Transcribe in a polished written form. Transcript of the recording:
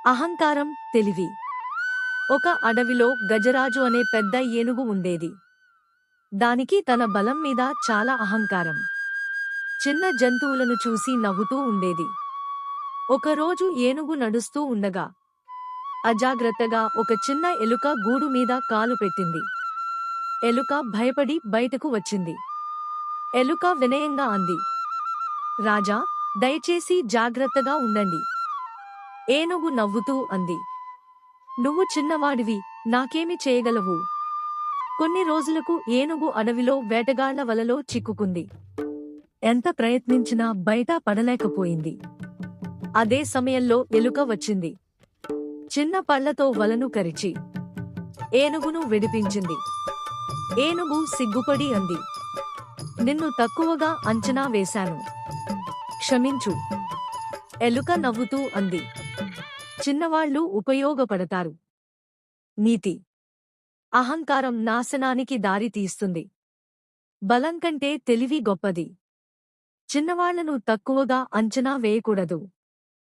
అహంకారం, తెలివి. ఒక అడవిలో గజరాజు అనే పెద్ద ఏనుగు ఉండేది. దానికి తన బలం మీద చాలా అహంకారం. చిన్న జంతువులను చూసి నవ్వుతూ ఉండేది. ఒకరోజు ఏనుగు నడుస్తూ ఉండగా అజాగ్రత్తగా ఒక చిన్న ఎలుక గూడు మీద కాలు పెట్టింది. ఎలుక భయపడి బయటకు వచ్చింది. ఎలుక వినయంగా అంది, రాజా, దయచేసి జాగ్రత్తగా ఉండండి. ఏనుగు నవ్వుతూ అంది, నువ్వు చిన్నవాడివి, నాకేమి చేయగలవు? కొన్ని రోజులకు ఏనుగు అడవిలో వేటగాళ్ల వలలో చిక్కుకుంది. ఎంత ప్రయత్నించినా బయట పడలేకపోయింది. అదే సమయంలో ఎలుక వచ్చింది. చిన్న పళ్లతో వలను కరిచి ఏనుగును విడిపించింది. ఏనుగు సిగ్గుపడి అంది, నిన్ను తక్కువగా అంచనా వేశాను. క్షమించు. ఎలుక నవ్వుతూ అంది, చిన్నవాళ్లు ఉపయోగపడతారు. నీతి. అహంకారం నాశనానికి దారి తీస్తుంది. బలం కంటే తెలివి గొప్పది. చిన్నవాళ్లను తక్కువగా అంచనా వేయకూడదు.